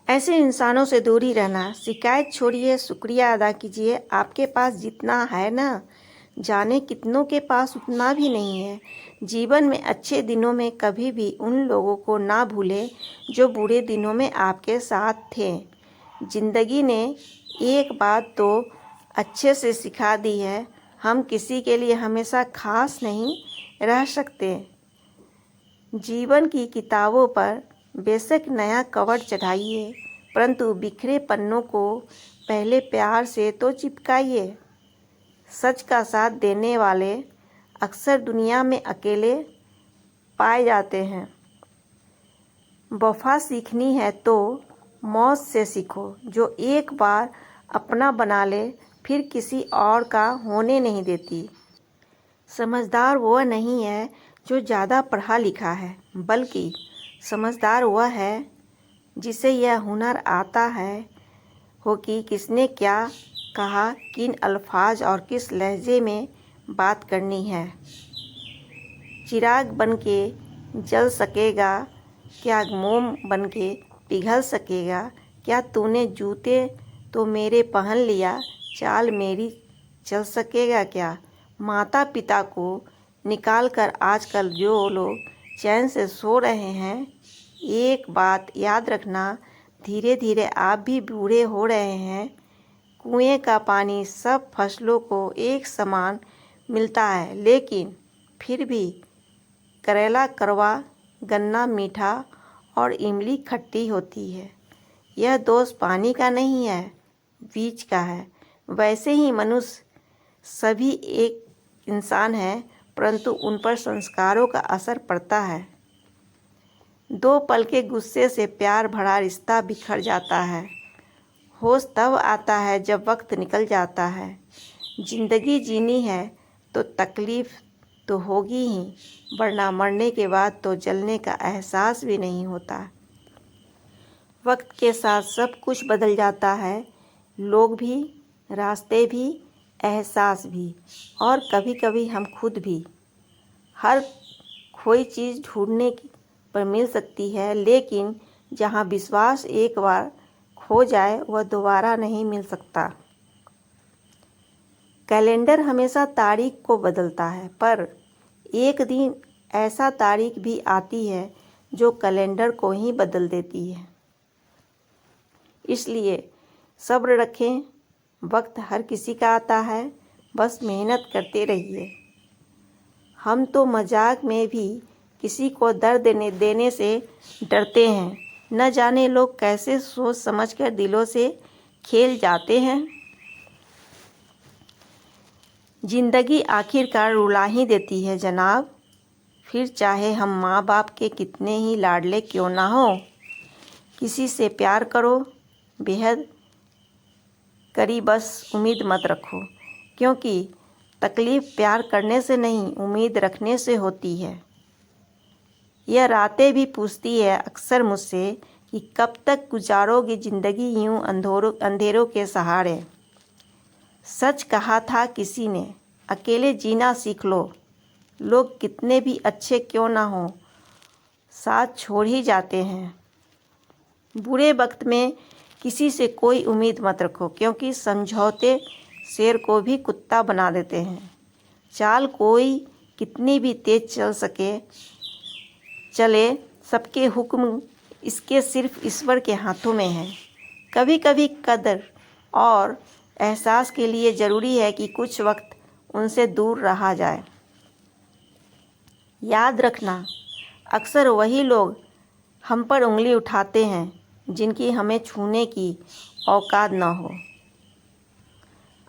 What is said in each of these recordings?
ऐसे इंसानों से दूर ही रहना। शिकायत छोड़िए, शुक्रिया अदा कीजिए। आपके पास जितना है ना, जाने कितनों के पास उतना भी नहीं है। जीवन में अच्छे दिनों में कभी भी उन लोगों को ना भूलें जो बुरे दिनों में आपके साथ थे। जिंदगी ने एक बात तो अच्छे से सिखा दी है, हम किसी के लिए हमेशा खास नहीं रह सकते। जीवन की किताबों पर बेशक नया कवर चढ़ाइए, परंतु बिखरे पन्नों को पहले प्यार से तो चिपकाइए। सच का साथ देने वाले अक्सर दुनिया में अकेले पाए जाते हैं। वफा सीखनी है तो मौत से सीखो। जो एक बार अपना बना ले फिर किसी और का होने नहीं देती। समझदार वह नहीं है जो ज़्यादा पढ़ा लिखा है, बल्कि समझदार वह है जिसे यह हुनर आता है हो कि किसने क्या कहा, किन अल्फाज और किस लहजे में बात करनी है। चिराग बन के जल सकेगा क्या, मोम बन के पिघल सकेगा क्या। तूने जूते तो मेरे पहन लिया, चाल मेरी चल सकेगा क्या। माता पिता को निकाल कर आजकल जो लोग चैन से सो रहे हैं, एक बात याद रखना, धीरे धीरे आप भी बूढ़े हो रहे हैं। कुएं का पानी सब फसलों को एक समान मिलता है, लेकिन फिर भी करेला कड़वा, गन्ना मीठा और इमली खट्टी होती है। यह दोष पानी का नहीं है, बीज का है। वैसे ही मनुष्य सभी एक इंसान है, परंतु उन पर संस्कारों का असर पड़ता है। दो पल के गुस्से से प्यार भरा रिश्ता बिखर जाता है। होश तब आता है जब वक्त निकल जाता है। जिंदगी जीनी है तो तकलीफ तो होगी ही, वरना मरने के बाद तो जलने का एहसास भी नहीं होता। वक्त के साथ सब कुछ बदल जाता है, लोग भी, रास्ते भी, एहसास भी, और कभी कभी हम खुद भी। हर खोई चीज़ ढूंढने पर मिल सकती है, लेकिन जहाँ विश्वास एक बार खो जाए वह दोबारा नहीं मिल सकता। कैलेंडर हमेशा तारीख को बदलता है, पर एक दिन ऐसा तारीख भी आती है जो कैलेंडर को ही बदल देती है। इसलिए सब्र रखें, वक्त हर किसी का आता है, बस मेहनत करते रहिए। हम तो मजाक में भी किसी को दर्द देने से डरते हैं। न जाने लोग कैसे सोच समझकर दिलों से खेल जाते हैं। जिंदगी आखिरकार रुला ही देती है जनाब, फिर चाहे हम माँ बाप के कितने ही लाडले क्यों ना हो। किसी से प्यार करो, बेहद करी, बस उम्मीद मत रखो, क्योंकि तकलीफ़ प्यार करने से नहीं, उम्मीद रखने से होती है। यह रातें भी पूछती है अक्सर मुझसे कि कब तक गुजारोगी ज़िंदगी यूं अंधेरों के सहारे। सच कहा था किसी ने, अकेले जीना सीख लो। लोग कितने भी अच्छे क्यों ना हो, साथ छोड़ ही जाते हैं। बुरे वक्त में किसी से कोई उम्मीद मत रखो, क्योंकि समझौते शेर को भी कुत्ता बना देते हैं। चाल कोई कितनी भी तेज चले, सबके हुक्म इसके सिर्फ ईश्वर के हाथों में है। कभी कभी कदर और एहसास के लिए ज़रूरी है कि कुछ वक्त उनसे दूर रहा जाए। याद रखना, अक्सर वही लोग हम पर उंगली उठाते हैं जिनकी हमें छूने की औकात न हो।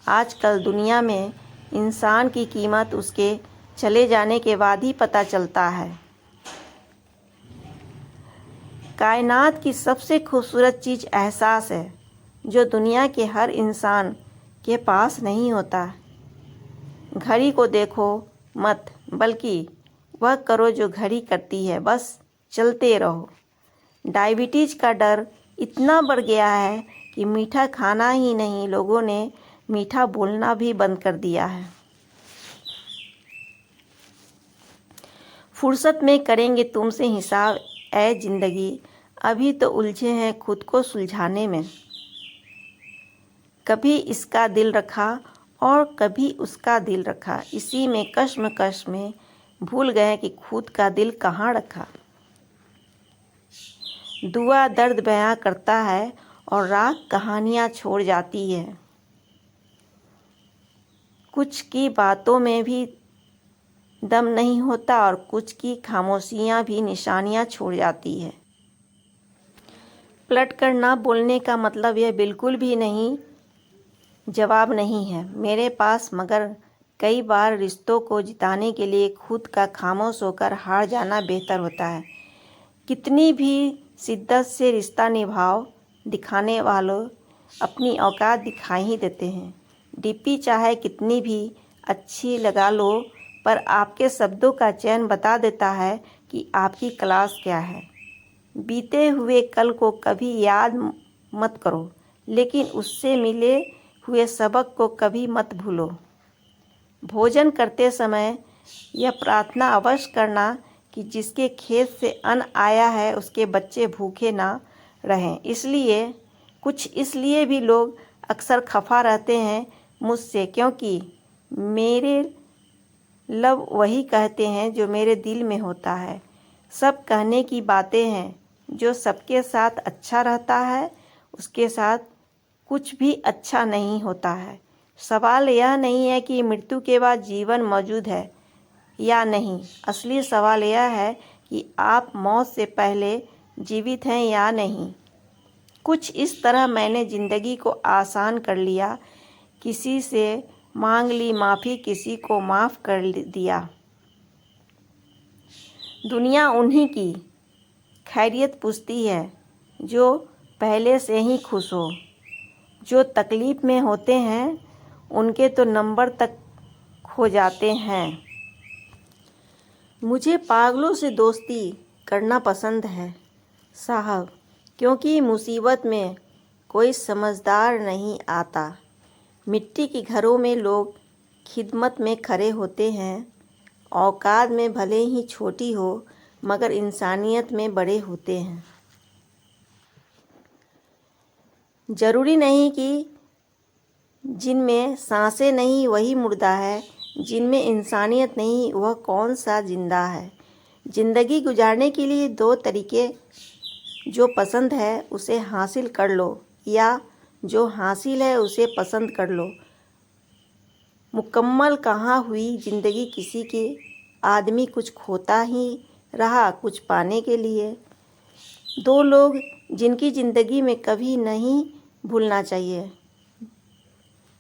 आजकल दुनिया में इंसान की कीमत उसके चले जाने के बाद ही पता चलता है। कायनात की सबसे खूबसूरत चीज़ एहसास है, जो दुनिया के हर इंसान के पास नहीं होता। घड़ी को देखो मत, बल्कि वह करो जो घड़ी करती है, बस चलते रहो। डायबिटीज़ का डर इतना बढ़ गया है कि मीठा खाना ही नहीं, लोगों ने मीठा बोलना भी बंद कर दिया है। फुर्सत में करेंगे तुमसे हिसाब, ऐ जिंदगी अभी तो उलझे हैं खुद को सुलझाने में। कभी इसका दिल रखा और कभी उसका दिल रखा, इसी में कश्मकश में भूल गए कि खुद का दिल कहाँ रखा। दुआ दर्द बयां करता है और राग कहानियाँ छोड़ जाती है। कुछ की बातों में भी दम नहीं होता और कुछ की खामोशियाँ भी निशानियाँ छोड़ जाती है। पलट कर ना बोलने का मतलब यह बिल्कुल भी नहीं जवाब नहीं है मेरे पास, मगर कई बार रिश्तों को जिताने के लिए खुद का खामोश होकर हार जाना बेहतर होता है। कितनी भी शिद्दत से रिश्ता निभाओ, दिखाने वालों अपनी औकात दिखाई ही देते हैं। डीपी चाहे कितनी भी अच्छी लगा लो, पर आपके शब्दों का चयन बता देता है कि आपकी क्लास क्या है। बीते हुए कल को कभी याद मत करो, लेकिन उससे मिले हुए सबक को कभी मत भूलो। भोजन करते समय यह प्रार्थना अवश्य करना कि जिसके खेत से अन्न आया है उसके बच्चे भूखे ना रहें। इसलिए भी लोग अक्सर खफा रहते हैं मुझसे, क्योंकि मेरे लब वही कहते हैं जो मेरे दिल में होता है। सब कहने की बातें हैं, जो सबके साथ अच्छा रहता है उसके साथ कुछ भी अच्छा नहीं होता है। सवाल यह नहीं है कि मृत्यु के बाद जीवन मौजूद है या नहीं, असली सवाल यह है कि आप मौत से पहले जीवित हैं या नहीं। कुछ इस तरह मैंने ज़िंदगी को आसान कर लिया, किसी से मांग ली माफ़ी, किसी को माफ़ कर दिया। दुनिया उन्हीं की खैरियत पूछती है जो पहले से ही खुश हो। जो तकलीफ़ में होते हैं उनके तो नंबर तक खो जाते हैं। मुझे पागलों से दोस्ती करना पसंद है साहब, क्योंकि मुसीबत में कोई समझदार नहीं आता। मिट्टी के घरों में लोग खिदमत में खड़े होते हैं। औकात में भले ही छोटी हो, मगर इंसानियत में बड़े होते हैं। ज़रूरी नहीं कि जिनमें सांसें नहीं वही मुर्दा है, जिनमें इंसानियत नहीं वह कौन सा जिंदा है। ज़िंदगी गुजारने के लिए दो तरीके, जो पसंद है उसे हासिल कर लो या जो हासिल है उसे पसंद कर लो। मुकम्मल कहाँ हुई ज़िंदगी किसी की, आदमी कुछ खोता ही रहा कुछ पाने के लिए। दो लोग जिनकी ज़िंदगी में कभी नहीं भूलना चाहिए,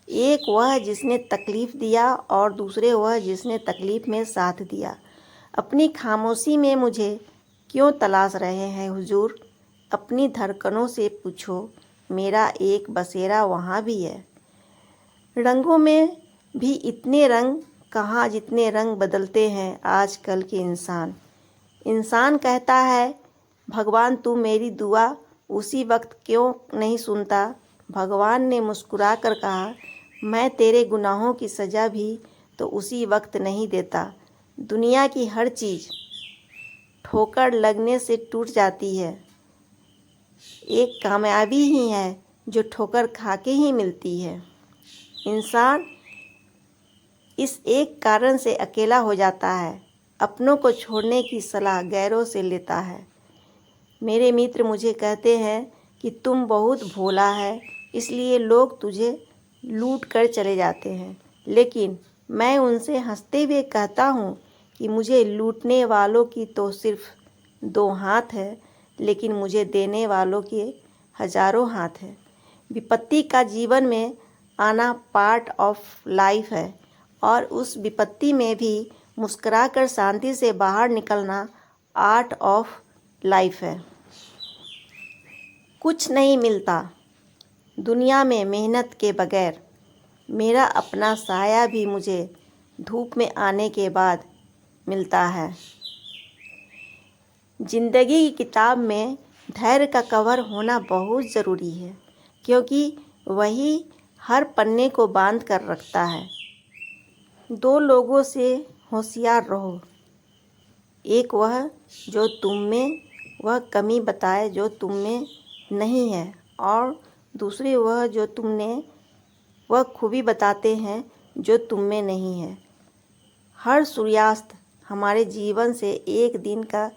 एक वह जिसने तकलीफ़ दिया और दूसरे वह जिसने तकलीफ़ में साथ दिया। अपनी खामोशी में मुझे क्यों तलाश रहे हैं हुजूर? अपनी धड़कनों से पूछो, मेरा एक बसेरा वहाँ भी है। रंगों में भी इतने रंग कहाँ जितने रंग बदलते हैं आजकल के इंसान। इंसान कहता है भगवान तू मेरी दुआ उसी वक्त क्यों नहीं सुनता? भगवान ने मुस्कुरा कर कहा मैं तेरे गुनाहों की सज़ा भी तो उसी वक्त नहीं देता। दुनिया की हर चीज़ ठोकर लगने से टूट जाती है, एक कामयाबी ही है जो ठोकर खा के ही मिलती है। इंसान इस एक कारण से अकेला हो जाता है, अपनों को छोड़ने की सलाह गैरों से लेता है। मेरे मित्र मुझे कहते हैं कि तुम बहुत भोला है, इसलिए लोग तुझे लूट कर चले जाते हैं, लेकिन मैं उनसे हंसते हुए कहता हूँ कि मुझे लूटने वालों की तो सिर्फ दो हाथ है, लेकिन मुझे देने वालों के हजारों हाथ हैं। विपत्ति का जीवन में आना पार्ट ऑफ लाइफ है और उस विपत्ति में भी मुस्कुराकर शांति से बाहर निकलना आर्ट ऑफ लाइफ है। कुछ नहीं मिलता दुनिया में मेहनत के बगैर। मेरा अपना साया भी मुझे धूप में आने के बाद मिलता है। ज़िंदगी की किताब में धैर्य का कवर होना बहुत ज़रूरी है, क्योंकि वही हर पन्ने को बांध कर रखता है। दो लोगों से होशियार रहो, एक वह जो तुम में वह कमी बताए जो तुम में नहीं है, और दूसरे वह खूबी बताते हैं जो तुम में नहीं है। हर सूर्यास्त हमारे जीवन से एक दिन का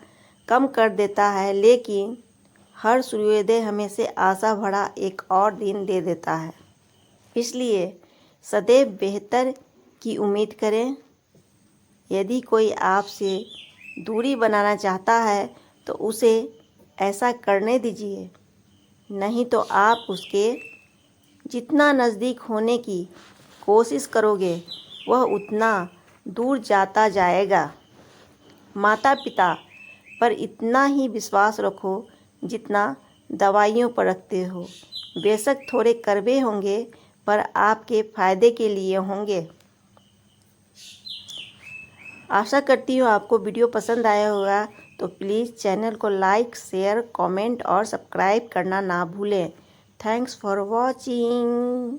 कम कर देता है, लेकिन हर सूर्योदय हमें से आशा भरा एक और दिन दे देता है। इसलिए सदैव बेहतर की उम्मीद करें। यदि कोई आपसे दूरी बनाना चाहता है तो उसे ऐसा करने दीजिए, नहीं तो आप उसके जितना नज़दीक होने की कोशिश करोगे वह उतना दूर जाता जाएगा। माता पिता पर इतना ही विश्वास रखो जितना दवाइयों पर रखते हो। बेशक थोड़े कड़वे होंगे पर आपके फ़ायदे के लिए होंगे। आशा करती हूँ आपको वीडियो पसंद आया होगा, तो प्लीज़ चैनल को लाइक, शेयर, कमेंट और सब्सक्राइब करना ना भूलें। Thanks for watching.